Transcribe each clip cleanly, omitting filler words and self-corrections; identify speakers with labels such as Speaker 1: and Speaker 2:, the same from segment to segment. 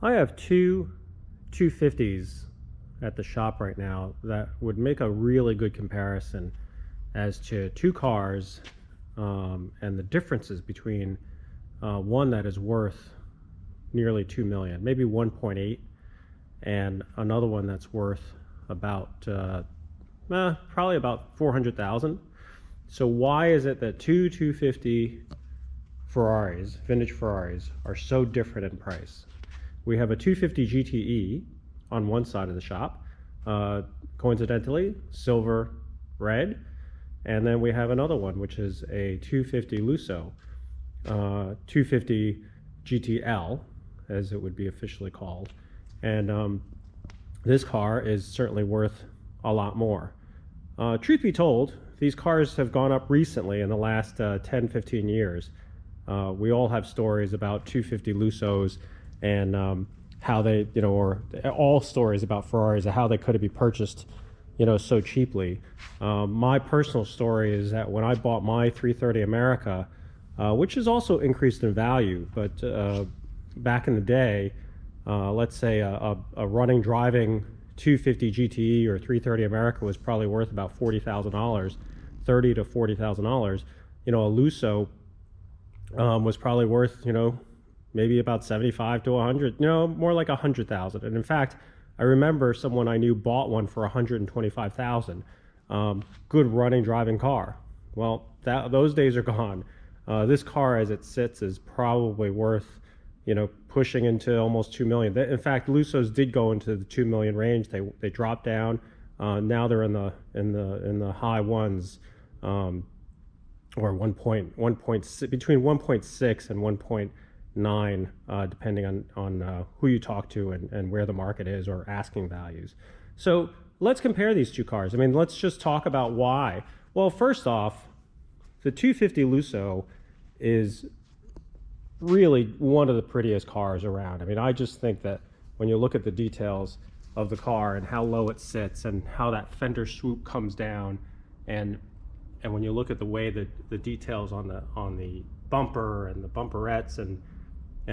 Speaker 1: I have two 250s at the shop right now that would make a really good comparison as to two cars, and the differences between one that is worth nearly 2 million, maybe 1.8, and another one that's worth about probably about 400,000. So why is it that two 250 Ferraris, vintage Ferraris, are so different in price? We have a 250 GTE on one side of the shop, coincidentally, silver red. And then we have another one, which is a 250 Lusso, 250 GTL, as it would be officially called. And this car is certainly worth a lot more. Truth be told, these cars have gone up recently in the last 10, 15 years. We all have stories about 250 Lussos and how they, or all stories about Ferraris, and how they could be purchased, so cheaply. My personal story is that when I bought my 330 America, which has also increased in value, but back in the day, let's say a running driving 250 GTE or 330 America was probably worth about $40,000, $30,000 to $40,000. A Lusso was probably worth, maybe about 75 to 100, more like 100,000. And in fact, I remember someone I knew bought one for 125,000. Good running, driving car. Well, those days are gone. This car, as it sits, is probably worth, pushing into almost 2 million. In fact, Lussos did go into the 2 million range. They dropped down. Now they're in the high ones, or 1.6, between 1.6 and 1.9, depending on who you talk to and where the market is, or asking values. So let's compare these two cars. Let's just talk about why. Well, first off, the 250 Lusso is really one of the prettiest cars around. I just think that when you look at the details of the car and how low it sits and how that fender swoop comes down, and when you look at the way that the details on the bumper and the bumperettes and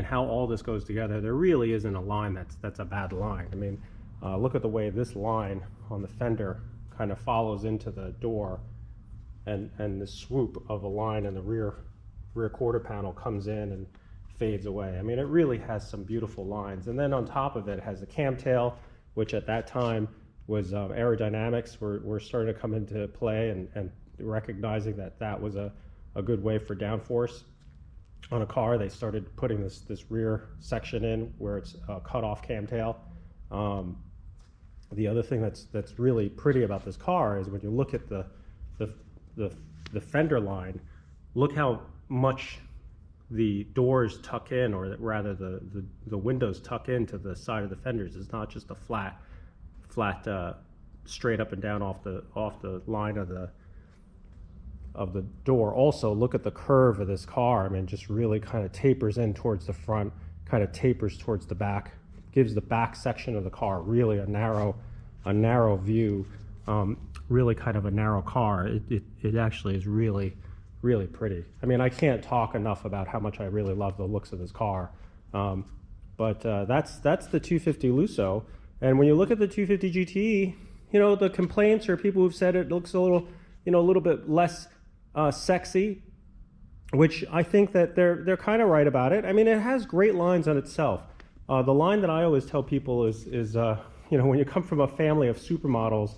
Speaker 1: how all this goes together, there really isn't a line that's a bad line. Look at the way this line on the fender kind of follows into the door, and the swoop of a line in the rear quarter panel comes in and fades away. It really has some beautiful lines. And then on top of it has a camtail, which at that time was aerodynamics were starting to come into play, and recognizing that was a good way for downforce on a car. They started putting this rear section in where it's a cut-off camtail. The other thing that's really pretty about this car is when you look at the fender line, look how much the doors tuck in, or rather the windows tuck into the side of the fenders. It's not just a flat straight up and down off the line of the door. Also, look at the curve of this car. Just really kind of tapers in towards the front, kind of tapers towards the back, gives the back section of the car really a narrow view. Really kind of a narrow car. It actually is really pretty. I can't talk enough about how much I really love the looks of this car. But that's the 250 Lusso. And when you look at the 250 GTE, the complaints or people who've said it looks a little bit less sexy, which I think that they're kind of right about it. It has great lines on itself. The line that I always tell people is when you come from a family of supermodels,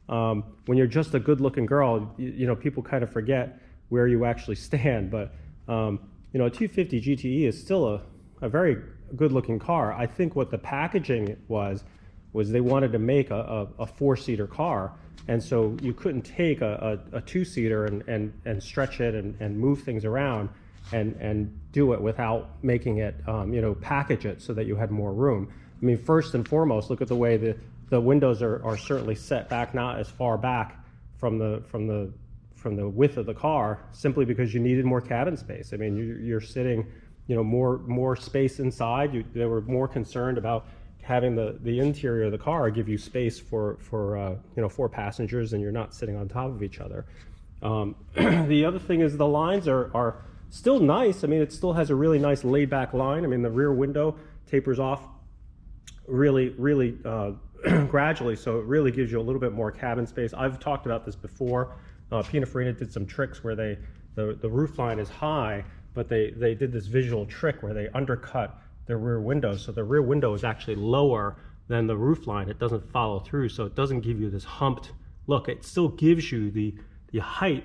Speaker 1: when you're just a good-looking girl, people kind of forget where you actually stand. But a 250 GTE is still a very good-looking car. I think what the packaging was they wanted to make a four-seater car, and so you couldn't take a two-seater and stretch it and move things around and do it without making it package it so that you had more room. First and foremost, look at the way the windows are certainly set back, not as far back from the width of the car, simply because you needed more cabin space. You're sitting, more space inside. They were more concerned about having the interior of the car give you space for four passengers, and you're not sitting on top of each other. The other thing is the lines are still nice. It still has a really nice laid back line. The rear window tapers off really gradually, so it really gives you a little bit more cabin space. I've talked about this before. Pininfarina did some tricks where the roof line is high, but they did this visual trick where they undercut the rear window, so the rear window is actually lower than the roof line. It doesn't follow through, so it doesn't give you this humped look. It still gives you the height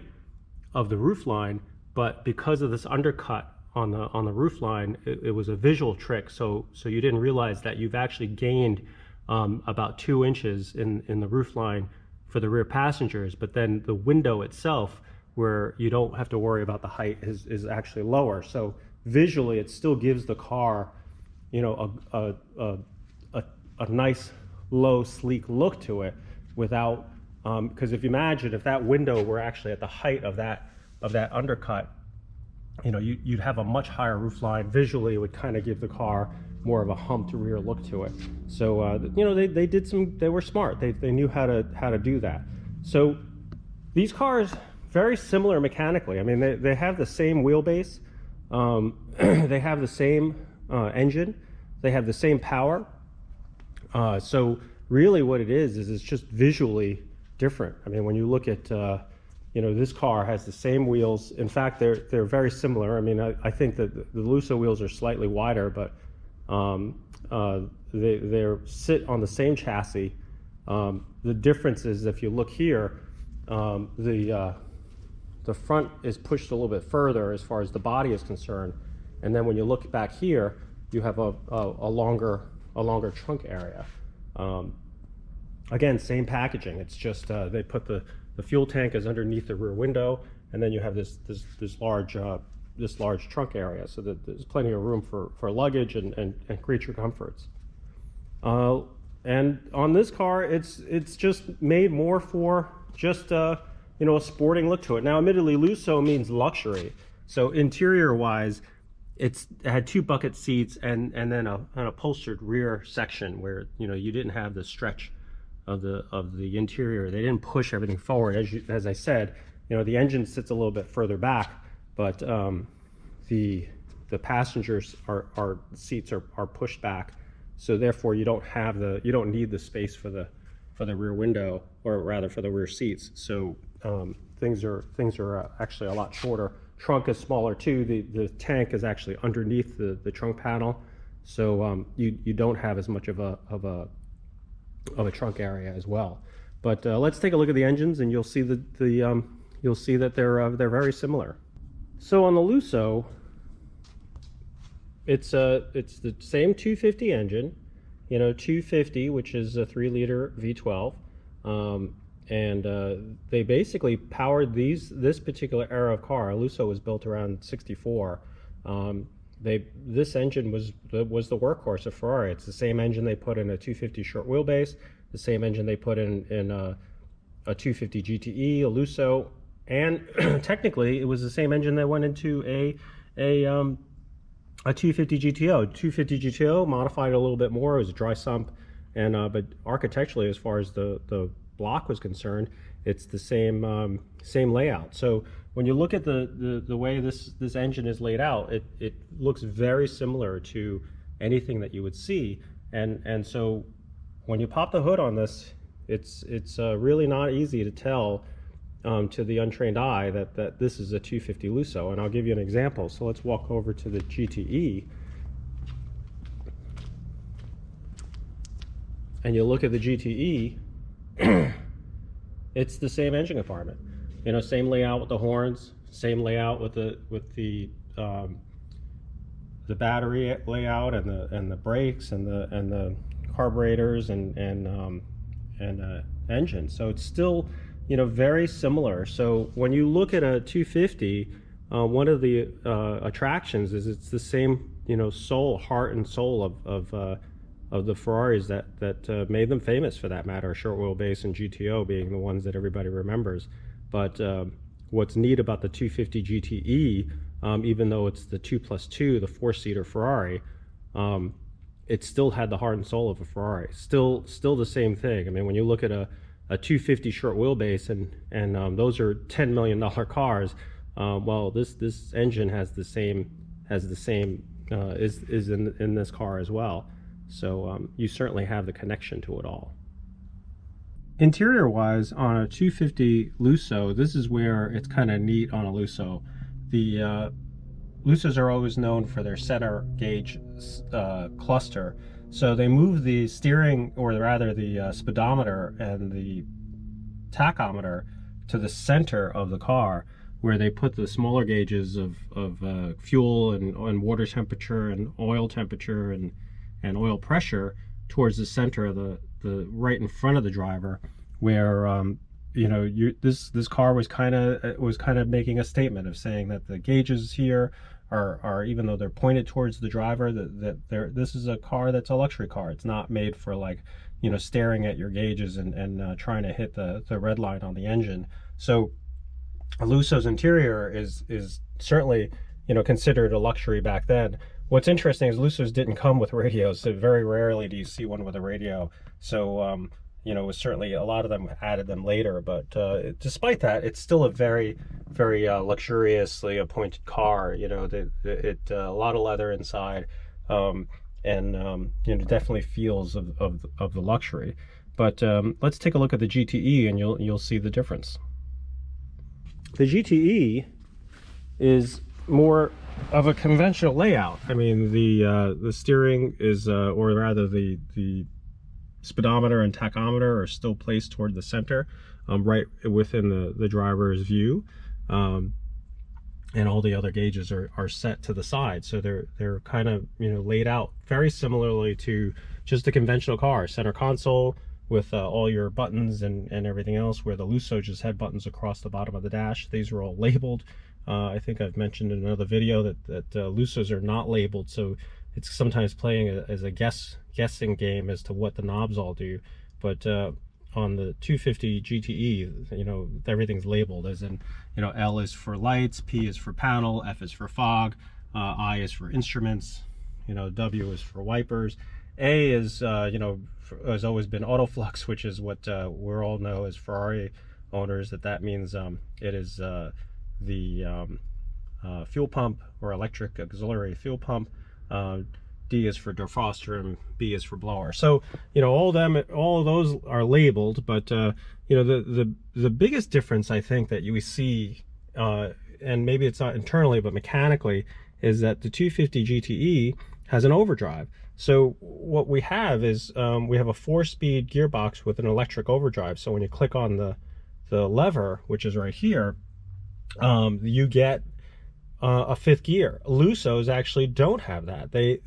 Speaker 1: of the roof line, but because of this undercut on the roof line, it was a visual trick, so you didn't realize that you've actually gained about 2 inches in the roof line for the rear passengers, but then the window itself, where you don't have to worry about the height, is actually lower. So visually it still gives the car, you know, a nice low sleek look to it, without because if you imagine if that window were actually at the height of that undercut, you know, you'd have a much higher roof line. Visually it would kind of give the car more of a humped rear look to it. So you know, they were smart. They knew how to do that. So these cars, very similar mechanically. I mean, they have the same wheelbase, they have the same engine, they have the same power. So really what it is it's just visually different. I mean, when you look at you know, this car has the same wheels. In fact, they're very similar. I mean, I think that the Lusso wheels are slightly wider, but they sit on the same chassis. The difference is, if you look here, the front is pushed a little bit further as far as the body is concerned, and then when you look back here, you have a longer trunk area. Again, same packaging. It's just they put the fuel tank is underneath the rear window, and then you have this large trunk area, so that there's plenty of room for luggage and creature comforts. And on this car, it's just made more for just you know, a sporting look to it. Now, admittedly, Lusso means luxury, so interior wise, it had 2 bucket seats and then an upholstered rear section where, you know, you didn't have the stretch of the interior. They didn't push everything forward. As I said, you know, the engine sits a little bit further back, but the passengers seats are pushed back, so therefore you don't need the space for the rear window, or rather for the rear seats. So things are actually a lot shorter. Trunk is smaller too. The tank is actually underneath the trunk panel, so you don't have as much of a trunk area as well. But let's take a look at the engines, and you'll see that they're very similar. So on the Lusso, it's the same 250 engine, you know, 250, which is a 3-liter V12, and they basically powered this particular era of car. Lusso was built around '64. This engine was the workhorse of Ferrari. It's the same engine they put in a 250 short wheelbase, the same engine they put in a 250 GTE, a Lusso, and technically it was the same engine that went into a 250 GTO. 250 GTO modified a little bit more. It was a dry sump, and but architecturally, as far as the block was concerned, it's the same layout. So when you look at the way this engine is laid out, it looks very similar to anything that you would see, and so when you pop the hood on this, it's really not easy to tell to the untrained eye that this is a 250 Lusso. And I'll give you an example. So let's walk over to the GTE, and you look at the GTE. It's the same engine compartment, you know, same layout with the horns, same layout with the battery layout and the brakes and the carburetors and engine. So it's still, you know, very similar. So when you look at a 250, one of the attractions is it's the same, you know, heart and soul of the Ferraris that made them famous, for that matter, short wheelbase and GTO being the ones that everybody remembers. But what's neat about the 250 GTE, even though it's the 2+2, the 4-seater Ferrari, it still had the heart and soul of a Ferrari. Still the same thing. I mean, when you look at a 250 short wheelbase, and those are $10 million cars, well, this engine has the same is in this car as well. So you certainly have the connection to it all. Interior wise, on a 250 Lusso, this is where it's kind of neat on a Lusso. The Lussos are always known for their center gauge cluster. So they move the steering, or rather the speedometer and the tachometer, to the center of the car, where they put the smaller gauges of fuel and water temperature and oil temperature and oil pressure towards the center of the right in front of the driver, where this car was kind of making a statement of saying that the gauges here are even though they're pointed towards the driver, this is a car that's a luxury car. It's not made for, like, staring at your gauges and trying to hit the red line on the engine. So a Lusso's interior is certainly considered a luxury back then. What's interesting is Lussos didn't come with radios, so very rarely do you see one with a radio. So it was certainly, a lot of them added them later, but despite that, it's still a very, very luxuriously appointed car. A lot of leather inside, and definitely feels of the luxury. But let's take a look at the GTE, and you'll see the difference. The GTE is more of a conventional layout. I mean, the steering is, or rather the speedometer and tachometer are still placed toward the center, right within the driver's view, and all the other gauges are set to the side. So they're kind of laid out very similarly to just a conventional car. Center console with all your buttons and everything else, where the Lusso just had buttons across the bottom of the dash. These are all labeled. I think I've mentioned in another video that Lussos are not labeled, so it's sometimes playing as a guessing game as to what the knobs all do. But on the 250 GTE, everything's labeled, as in, L is for lights, P is for panel, F is for fog, I is for instruments, W is for wipers, A is, has always been autoflux, which is what we all know as Ferrari owners, that means it is the fuel pump, or electric auxiliary fuel pump. D is for defroster, and B is for blower. So all of those are labeled, but the biggest difference, I think, that you see, and maybe it's not internally but mechanically, is that the 250 GTE has an overdrive. So what we have is we have a 4-speed gearbox with an electric overdrive. So when you click on the lever, which is right here, you get a 5th gear. Lussos actually don't have that. They,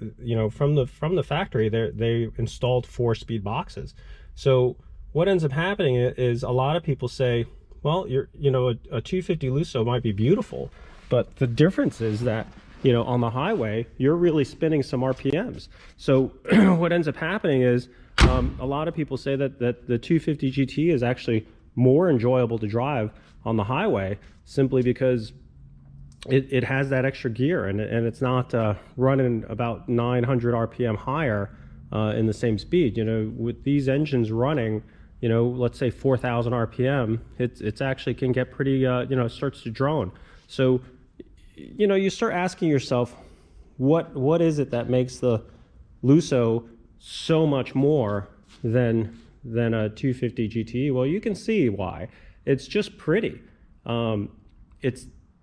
Speaker 1: from the factory, they installed 4-speed boxes. So what ends up happening is a lot of people say, well, a 250 Lusso might be beautiful, but the difference is that, on the highway, you're really spinning some RPMs. So what ends up happening is a lot of people say that the 250 GT is actually more enjoyable to drive on the highway, simply because it has that extra gear, and it's not running about 900 RPM higher in the same speed. With these engines running, let's say 4,000 RPM, it's actually can get pretty, starts to drone. So, you start asking yourself, what is it that makes the Lusso so much more than a 250 GTE? Well, you can see why. It's just pretty.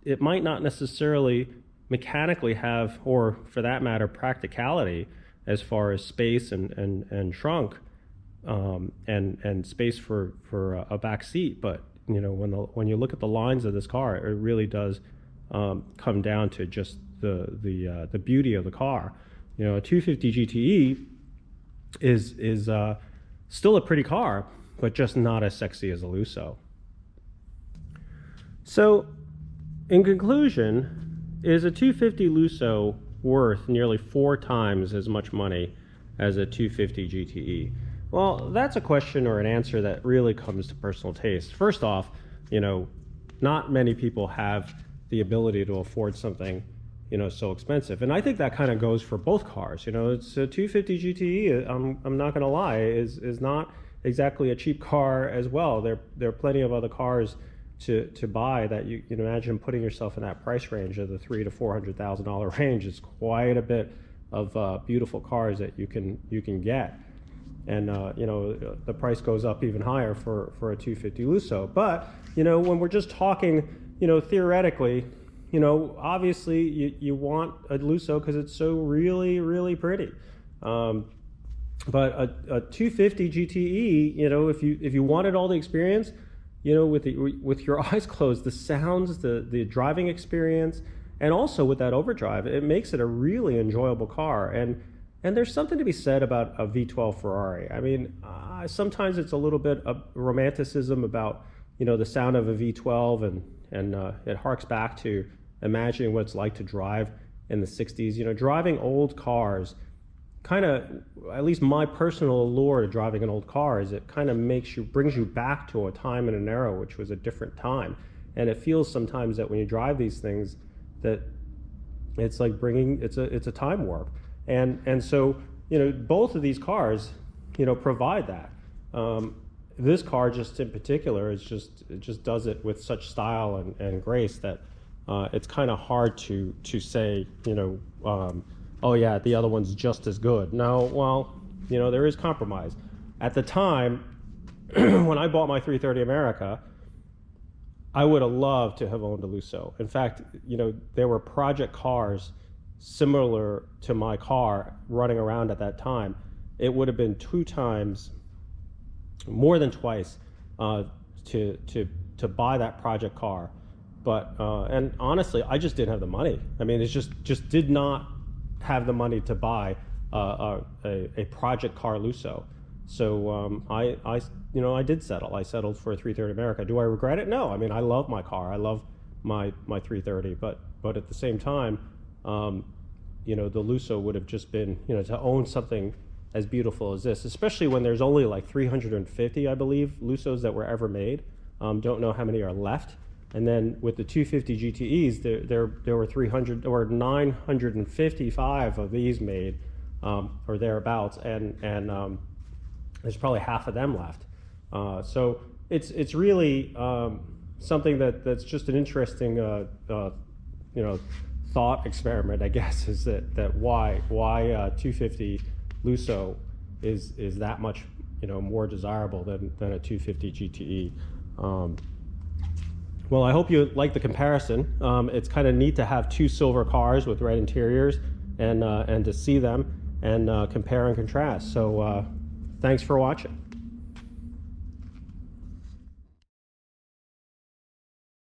Speaker 1: It might not necessarily mechanically have, or for that matter, practicality as far as space and trunk, and space for a back seat. But when you look at the lines of this car, it really does come down to just the beauty of the car. A 250 GTE is still a pretty car, but just not as sexy as a Lusso. So, in conclusion, is a 250 Lusso worth nearly 4 times as much money as a 250 GTE? Well, that's a question or an answer that really comes to personal taste. First off, not many people have the ability to afford something, so expensive. And I think that kind of goes for both cars. It's a 250 GTE, I'm not going to lie, is not exactly a cheap car as well. There are plenty of other cars to buy that you can imagine putting yourself in that price range of the $300,000 to $400,000 range is quite a bit beautiful cars that you can get. And you know, the price goes up even higher for a 250 Lusso. But you know, when we're just talking, you know, theoretically, you know, obviously you want a Lusso because it's so really pretty. But a 250 GTE, you know, if you wanted all the experience, you know, with your eyes closed, the sounds, the driving experience, and also with that overdrive, it makes it a really enjoyable car. And there's something to be said about a V12 Ferrari. I mean, sometimes it's a little bit of romanticism about, you know, the sound of a V12, and it harks back to imagining what it's like to drive in the 60s. You know, driving old cars, kind of, at least my personal allure to driving an old car is it kind of brings you back to a time and an era which was a different time. And it feels sometimes that when you drive these things that it's like it's a time warp. And so, you know, both of these cars, you know, provide that. This car just in particular it just does it with such style and grace that it's kind of hard to say, you know, oh yeah, the other one's just as good. No, well, you know, there is compromise. At the time, when I bought my 330 America, I would have loved to have owned a Lusso. In fact, you know, there were project cars similar to my car running around at that time. It would have been more than twice, to buy that project car. But and honestly, I just didn't have the money. I mean, it just did not have the money to buy a project car Lusso. So I did settle. I settled for a 330 America. Do I regret it? No. I mean, I love my car. I love my 330. But at the same time, you know, the Lusso would have just been, you know, to own something as beautiful as this, especially when there's only like 350, I believe, Lussos that were ever made. Don't know how many are left. And then with the 250 GTEs, there were 300 or 955 of these made, or thereabouts, and there's probably half of them left. So it's really something that's just an interesting you know, thought experiment, I guess, is that why 250 Lusso is that much, you know, more desirable than a 250 GTE. Well, I hope you like the comparison. It's kind of neat to have two silver cars with red interiors and to see them and compare and contrast. So thanks for watching.